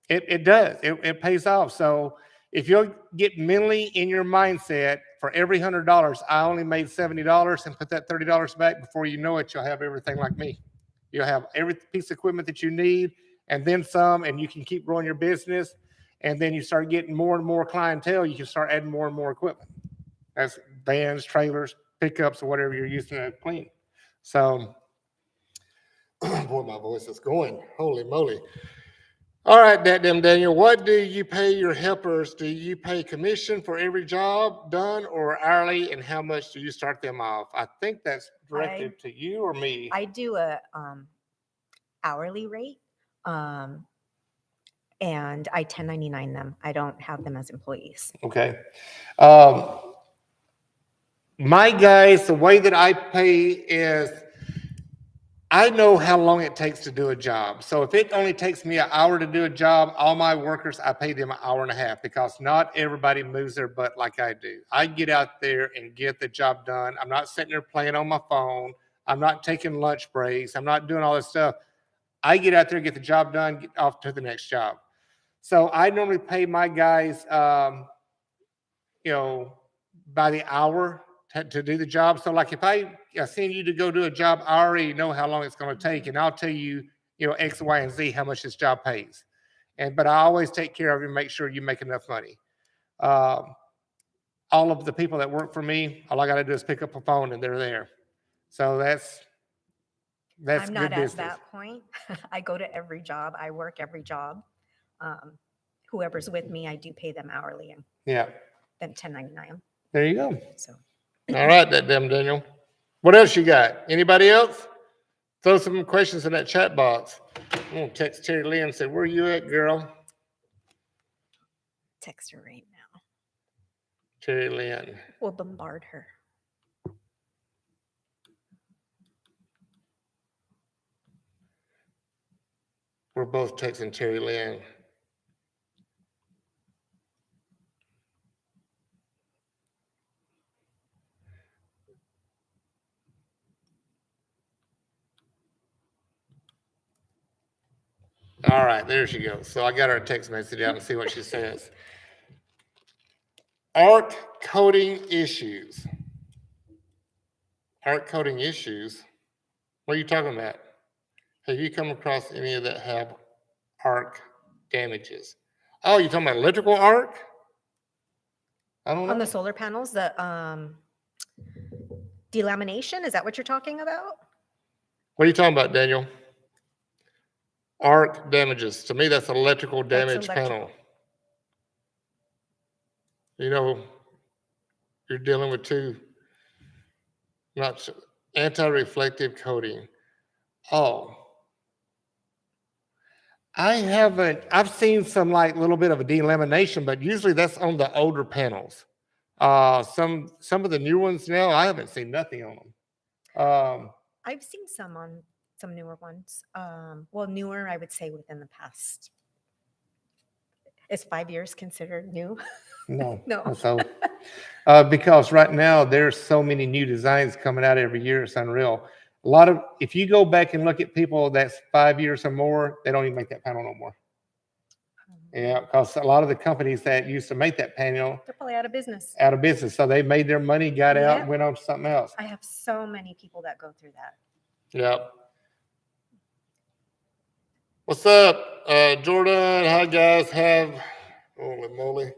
it does. It pays off. So if you'll get mentally in your mindset, for every $100, I only made $70 and put that $30 back, before you know it, you'll have everything like me. You'll have every piece of equipment that you need and then some, and you can keep growing your business. And then you start getting more and more clientele. You can start adding more and more equipment. That's vans, trailers, pickups, or whatever you're using to clean. So, boy, my voice is going. Holy moly. All right, Daniel, what do you pay your helpers? Do you pay commission for every job done or hourly, and how much do you start them off? I think that's directed to you or me. I do a hourly rate, and I 1099 them. I don't have them as employees. Okay. My guys, the way that I pay is I know how long it takes to do a job. So if it only takes me an hour to do a job, all my workers, I pay them an hour and a half, because not everybody moves their butt like I do. I get out there and get the job done. I'm not sitting there playing on my phone. I'm not taking lunch breaks. I'm not doing all this stuff. I get out there, get the job done, get off to the next job. So I normally pay my guys, by the hour, to do the job. So like if I send you to go do a job, I already know how long it's going to take, and I'll tell you, X, Y, and Z how much this job pays. But I always take care of you and make sure you make enough money. All of the people that work for me, all I got to do is pick up a phone and they're there. So that's I'm not good at business. that point. I go to every job. I work every job. Whoever's with me, I do pay them hourly and then 1099 them. There you go. So, all right, Daniel. What else you got? Anybody else? Throw some questions in that chat box. I'm gonna text Terry Lynn and say, "Where you at, girl?" Text her right now. Terry Lynn. We'll bombard her. We're both texting Terry Lynn. All right, there she goes. So I got her text message out and see what she says. Arc coating issues. Arc coating issues? What are you talking about? Have you come across any of that have arc damages? Oh, you're talking about electrical arc? I don't know. On the solar panels, the delamination, is that what you're talking about? What are you talking about, Daniel? Arc damages. To me, that's electrical damage panel. You're dealing with not anti-reflective coating. Oh. I've seen some little bit of a delamination, but usually that's on the older panels. Some of the new ones now, I haven't seen nothing on them. I've seen some on some newer ones. Newer, I would say within the past. Is 5 years considered new? No. No. So, because right now there's so many new designs coming out every year, it's unreal. If you go back and look at people that's 5 years or more, they don't even make that panel no more. Yeah, because a lot of the companies that used to make that panel, they're probably out of business. So they made their money, got out, and went on to something else. I have so many people that go through that. Yep. What's up, Jordan? Hi, guys. Holy moly.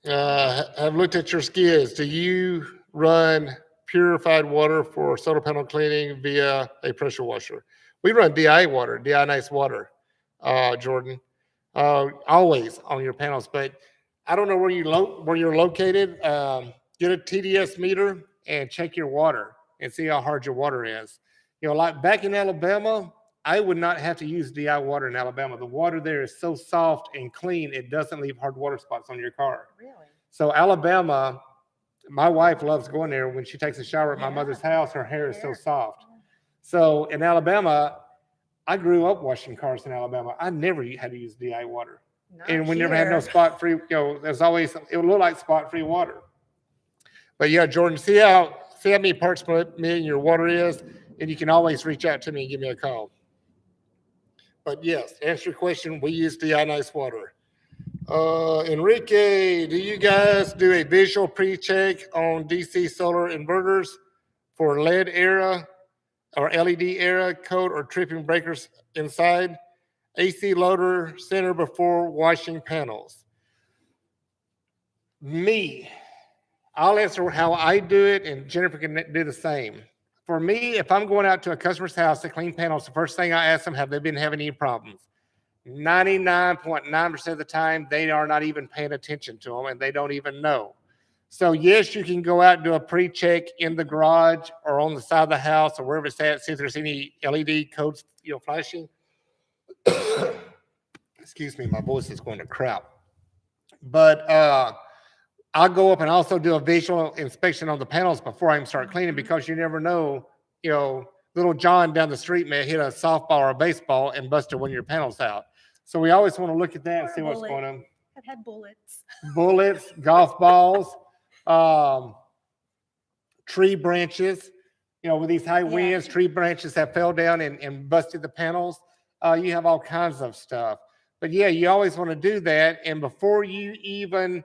Have looked at your skids. Do you run purified water for solar panel cleaning via a pressure washer? We run DI water, DI nice water, Jordan. Always on your panels, but I don't know where you're located. Get a TDS meter and check your water and see how hard your water is. Like back in Alabama, I would not have to use DI water in Alabama. The water there is so soft and clean, it doesn't leave hard water spots on your car. Really? So Alabama, my wife loves going there. When she takes a shower at my mother's house, her hair is so soft. So in Alabama, I grew up washing cars in Alabama. I never had to use DI water. And we never had no spot-free, there's always, it would look like spot-free water. But yeah, Jordan, see how many parts per million your water is, and you can always reach out to me and give me a call. But yes, to answer your question, we use DI nice water. Enrique, do you guys do a visual pre-check on DC solar inverters for LED era or LED era code or tripping breakers inside? AC loader center before washing panels. I'll answer how I do it, and Jennifer can do the same. For me, if I'm going out to a customer's house to clean panels, the first thing I ask them, have they been having any problems? 99.9% of the time, they are not even paying attention to them, and they don't even know. So yes, you can go out and do a pre-check in the garage or on the side of the house or wherever it's at, see if there's any LED codes, flashing. Excuse me, my voice is going to crap. But I'll go up and also do a visual inspection on the panels before I even start cleaning, because you never know, little John down the street may hit a softball or a baseball and busted one of your panels out. So we always want to look at that and see what's going on. I've had bullets. Bullets, golf balls, tree branches. With these high winds, tree branches that fell down and busted the panels. You have all kinds of stuff. But yeah, you always want to do that. And before you even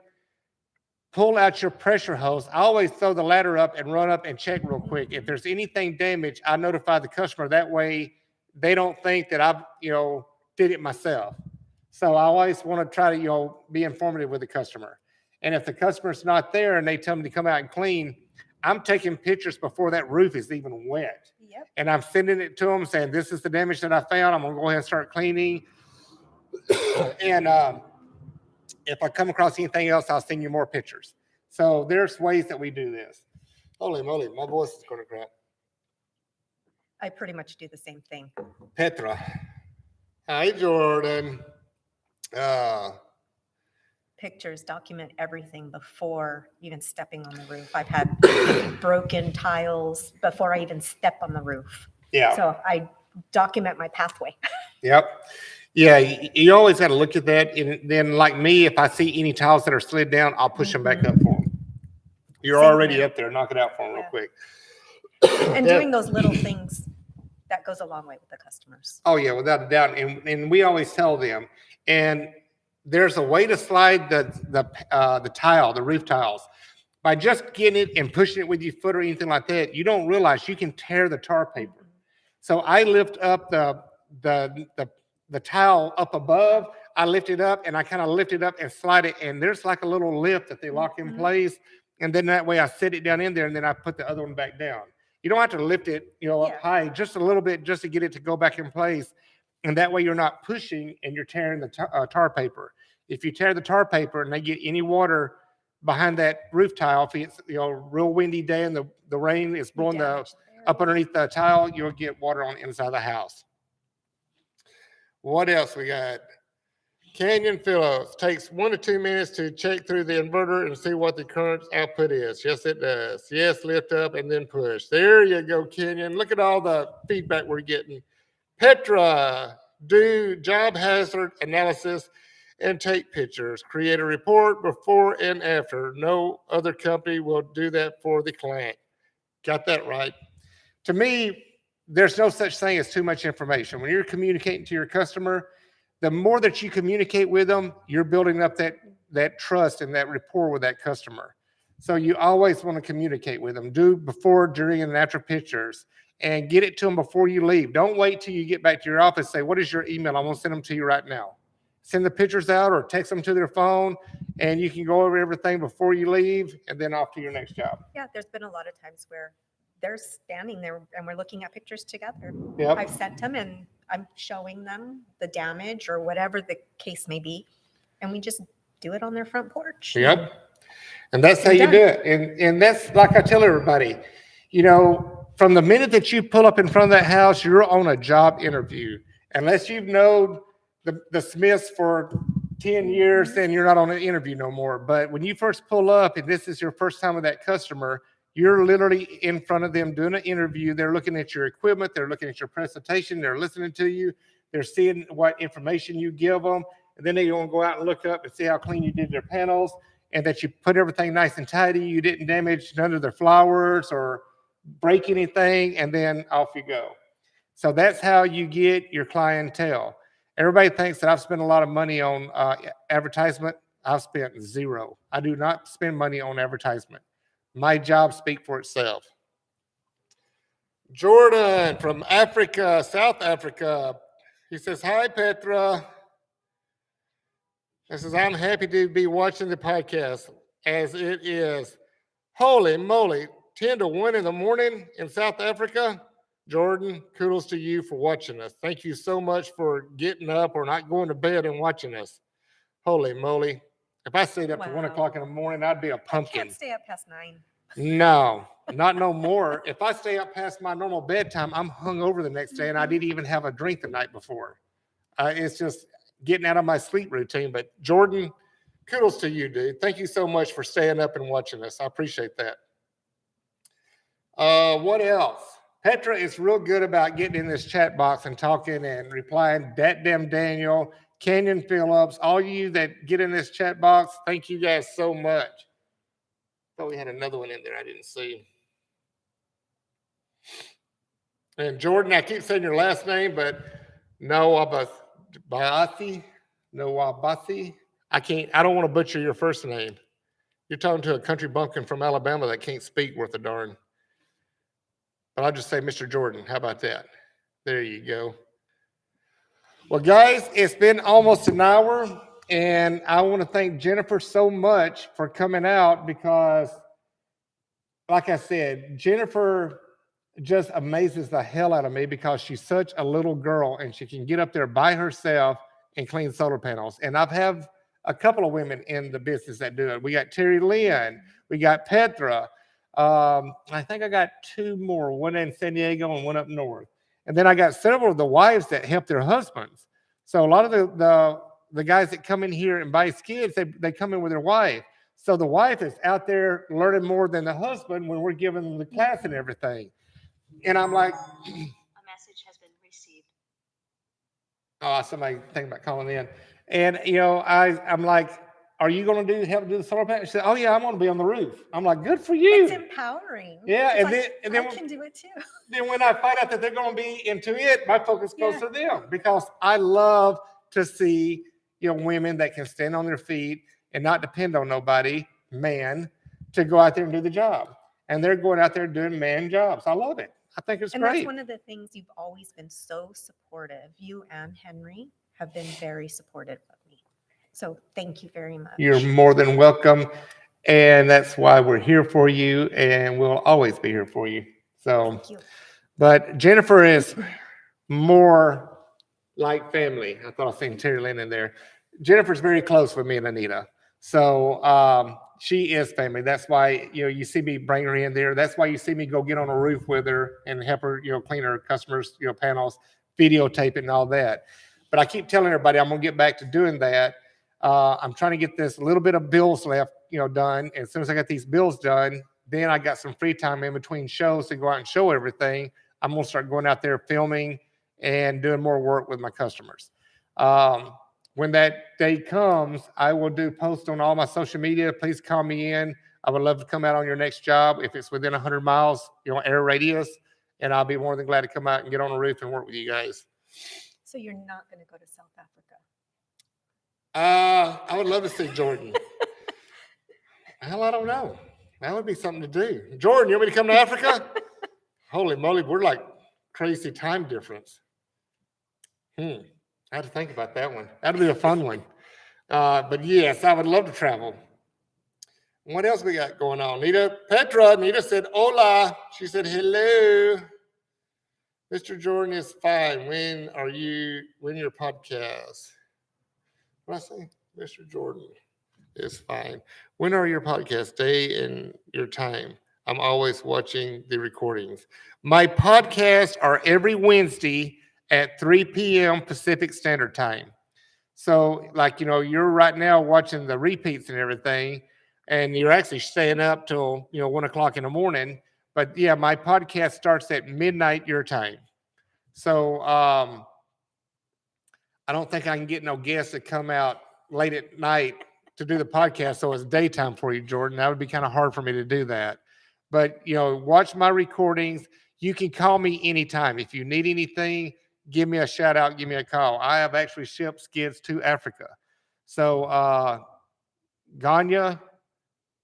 pull out your pressure hose. I always throw the ladder up and run up and check real quick. If there's anything damaged, I notify the customer. That way they don't think that I, did it myself. So I always want to try to, be informative with the customer. And if the customer's not there and they tell me to come out and clean, I'm taking pictures before that roof is even wet. Yep. And I'm sending it to them saying, this is the damage that I found. I'm going to go ahead and start cleaning. And if I come across anything else, I'll send you more pictures. So there's ways that we do this. Holy moly, my voice is going to crack. I pretty much do the same thing. Petra. Hi, Jordan. Pictures document everything before even stepping on the roof. I've had broken tiles before I even step on the roof. Yeah. So I document my pathway. Yep. Yeah, you always got to look at that. And then, like me, if I see any tiles that are slid down, I'll push them back up for them. You're Same already here. up there. Knock it out for them real quick. And doing those little things, that goes a long way with the customers. Oh, yeah, without a doubt. And we always tell them. And there's a way to slide the tile, the roof tiles. By just getting it and pushing it with your foot or anything like that, you don't realize you can tear the tar paper. So I lift up the tile up above. I lift it up and I kind of lift it up and slide it. And there's like a little lip that they lock in place. And then that way I set it down in there and then I put the other one back down. You don't have to lift it, up high, just a little bit, just to get it to go back in place. And that way you're not pushing and you're tearing the tar paper. If you tear the tar paper and they get any water behind that roof tile, if it's real windy day and the rain is blowing up underneath the tile, you'll get water on the inside of the house. What else we got? Canyon Phillips takes 1 to 2 minutes to check through the inverter and see what the current output is. Yes, it does. Yes, lift up and then push. There you go, Kenyon. Look at all the feedback we're getting. Petra, do job hazard analysis and take pictures. Create a report before and after. No other company will do that for the client. Got that right. To me, there's no such thing as too much information. When you're communicating to your customer, the more that you communicate with them, you're building up that trust and that rapport with that customer. So you always want to communicate with them. Do before, during, and after pictures. And get it to them before you leave. Don't wait till you get back to your office. Say, what is your email? I'm going to send them to you right now. Send the pictures out or text them to their phone, and you can go over everything before you leave and then off to your next job. Yeah, there's been a lot of times where they're standing there and we're looking at pictures together. Yep. I've sent them and I'm showing them the damage or whatever the case may be. And we just do it on their front porch. Yep. And that's how you do it. And that's like I tell everybody, from the minute that you pull up in front of that house, you're on a job interview. Unless you've known the Smiths for 10 years, then you're not on an interview no more. But when you first pull up and this is your first time with that customer, you're literally in front of them doing an interview. They're looking at your equipment. They're looking at your presentation. They're listening to you. They're seeing what information you give them. And then they're going to go out and look up and see how clean you did their panels and that you put everything nice and tidy. You didn't damage none of their flowers or break anything, and then off you go. So that's how you get your clientele. Everybody thinks that I've spent a lot of money on advertisement. I've spent zero. I do not spend money on advertisement. My job speaks for itself. Jordan from Africa, South Africa. He says, hi, Petra. He says, I'm happy to be watching the podcast as it is. Holy moly, 10 to 1 in the morning in South Africa. Jordan, kudos to you for watching us. Thank you so much for getting up or not going to bed and watching us. Holy moly. If I stayed up to 1 o'clock in the morning, I'd be a pumpkin. I can't stay up past 9. No, not no more. If I stay up past my normal bedtime, I'm hungover the next day, and I didn't even have a drink the night before. It's just getting out of my sleep routine. But Jordan, kudos to you, dude. Thank you so much for staying up and watching us. I appreciate that. What else? Petra is real good about getting in this chat box and talking and replying. Dat damn Daniel, Canyon Phillips, all you that get in this chat box, thank you guys so much. I thought we had another one in there I didn't see. And Jordan, I keep saying your last name, but Nawabasi. I don't want to butcher your first name. You're talking to a country bumpkin from Alabama that can't speak worth a darn. But I'll just say Mr. Jordan. How about that? There you go. Well, guys, it's been almost an hour, and I want to thank Jennifer so much for coming out because, like I said, Jennifer just amazes the hell out of me because she's such a little girl and she can get up there by herself and clean solar panels. And I've had a couple of women in the business that do it. We got Terry Lynn, we got Petra. I think I got two more, one in San Diego and one up north. And then I got several of the wives that help their husbands. So a lot of the guys that come in here and buy skids, they come in with their wife. So the wife is out there learning more than the husband when we're giving them the class and everything. And I'm like, a message has been received. Oh, somebody thinking about calling in. And, I'm like, are you going to help do the solar panel? She said, oh, yeah, I'm going to be on the roof. I'm like, good for you. It's empowering. Yeah. It's and then I can do it too. Then when I find out that they're going to be into it, my focus goes to them because I love to see, women that can stand on their feet and not depend on nobody, man, to go out there and do the job. And they're going out there doing man jobs. I love it. I think it's great. And that's one of the things you've always been so supportive. You and Henry have been very supportive of me. So thank you very much. You're more than welcome. And that's why we're here for you. And we'll always be here for you. So, thank you. But Jennifer is more like family. I thought I was saying Terry Lynn in there. Jennifer's very close with me and Anita. So she is family. That's why, you see me bring her in there. That's why you see me go get on a roof with her and help her, clean her customers, panels, videotape it and all that. But I keep telling everybody I'm going to get back to doing that. I'm trying to get this little bit of bills left, done. And as soon as I got these bills done, then I got some free time in between shows to go out and show everything. I'm going to start going out there filming and doing more work with my customers. When that day comes, I will do posts on all my social media. Please call me in. I would love to come out on your next job if it's within 100 miles, air radius, and I'll be more than glad to come out and get on a roof and work with you guys. So you're not going to go to South Africa? I would love to see Jordan. Hell, I don't know. That would be something to do. Jordan, you want me to come to Africa? Holy moly, we're like crazy time difference. I had to think about that one. That'd be a fun one. But yes, I would love to travel. What else we got going on? Nita said, hola. She said, hello. Mr. Jordan is fine. When your podcast? What did I say? Mr. Jordan is fine. When are your podcasts? Day and your time. I'm always watching the recordings. My podcasts are every Wednesday at 3 p.m. Pacific Standard Time. So, you're right now watching the repeats and everything, and you're actually staying up till, 1 o'clock in the morning. But, yeah, my podcast starts at midnight your time. So, I don't think I can get no guests to come out late at night to do the podcast, so it's daytime for you, Jordan. That would be kind of hard for me to do that. But, watch my recordings. You can call me anytime. If you need anything, give me a shout out, give me a call. I have actually shipped skids to Africa. So Ghana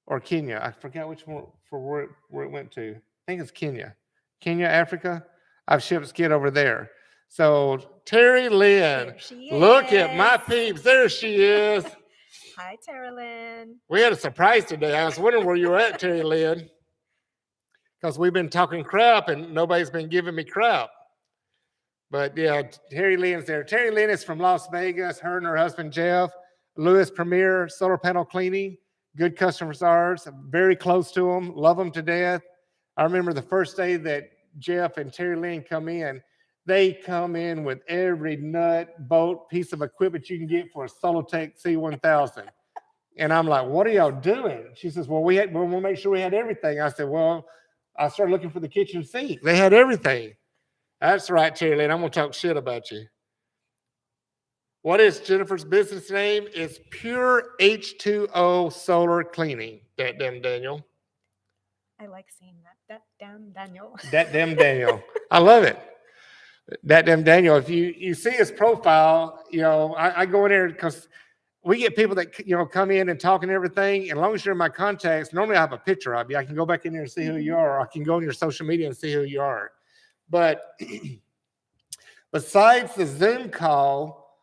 or Kenya, I forgot which one for where it went to. I think it's Kenya, Africa. I've shipped skid over there. So Terry Lynn, look at my peeps. There she is. Hi, Terry Lynn. We had a surprise today. I was wondering where you were at, Terry Lynn, because we've been talking crap and nobody's been giving me crap. But yeah, Terry Lynn's there. Terry Lynn is from Las Vegas. Her and her husband, Jeff. Lewis Premier Solar Panel Cleaning. Good customers of ours. Very close to them. Love them to death. I remember the first day that Jeff and Terry Lynn come in, they come in with every nut, bolt, piece of equipment you can get for a Solotech C1000. And I'm like, what are y'all doing? She says, well, we'll make sure we had everything. I said, well, I started looking for the kitchen sink. They had everything. That's right, Terry Lynn. I'm going to talk shit about you. What is Jennifer's business name? It's Pure H20 Solar Cleaning. That damn Daniel. I like saying that. That damn Daniel. That damn Daniel. I love it. That damn Daniel. If you see his profile, I go in there because we get people that, come in and talk and everything. And as long as you're in my contacts, normally I have a picture of you. I can go back in there and see who you are. Or I can go on your social media and see who you are. But besides the Zoom call,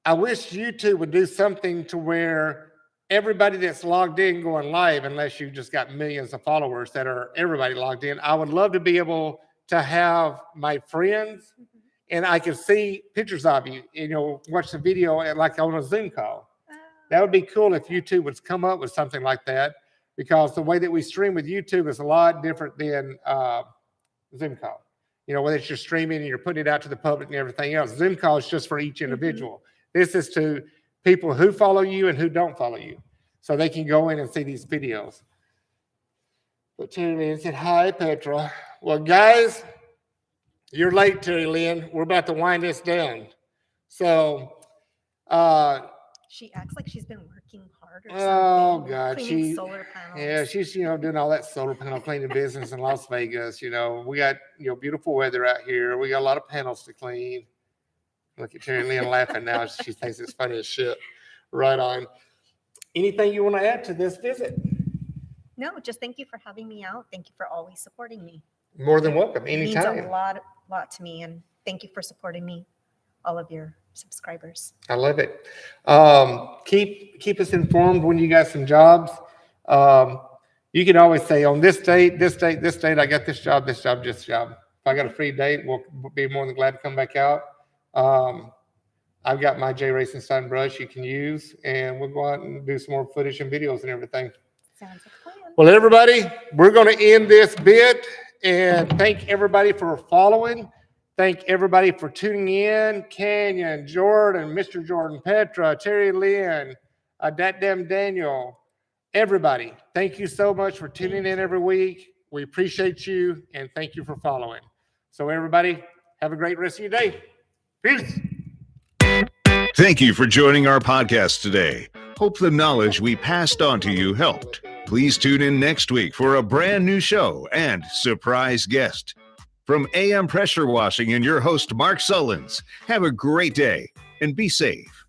I wish YouTube would do something to where everybody that's logged in going live, unless you just got millions of followers that are everybody logged in, I would love to be able to have my friends and I can see pictures of you, watch the video like on a Zoom call. That would be cool if YouTube would come up with something like that, because the way that we stream with YouTube is a lot different than Zoom call. Whether it's you're streaming and you're putting it out to the public and everything else. Zoom call is just for each individual. This is to people who follow you and who don't follow you, so they can go in and see these videos. But Terry Lynn said, hi, Petra. Well, guys, you're late, Terry Lynn. We're about to wind this down. So, she acts like she's been working hard or oh something. God, cleaning solar panels. Yeah, she's doing all that solar panel cleaning business in Las Vegas. We got beautiful weather out here. We got a lot of panels to clean. Look at Terry Lynn laughing now. She thinks it's funny as shit. Right on. Anything you want to add to this visit? No, just thank you for having me out. Thank you for always supporting me. More than welcome. Anytime. It means a lot to me, and thank you for supporting me, all of your subscribers. I love it. Keep us informed when you got some jobs. You can always say on this date, I got this job. If I got a free date, we'll be more than glad to come back out. I've got my J Racing Sign brush you can use, and we'll go out and do some more footage and videos and everything. Sounds like a plan. Well, everybody, we're going to end this bit, and thank everybody for following. Thank everybody for tuning in. Canyon, Jordan, Mr. Jordan, Petra, Terry Lynn, Dat Dem Daniel, everybody. Thank you so much for tuning in every week. We appreciate you, and thank you for following. So everybody, have a great rest of your day. Peace. Thank you for joining our podcast today. Hope the knowledge we passed on to you helped. Please tune in next week for a brand new show and surprise guest. From AM Pressure Washing and your host, Mark Sullins, have a great day and be safe.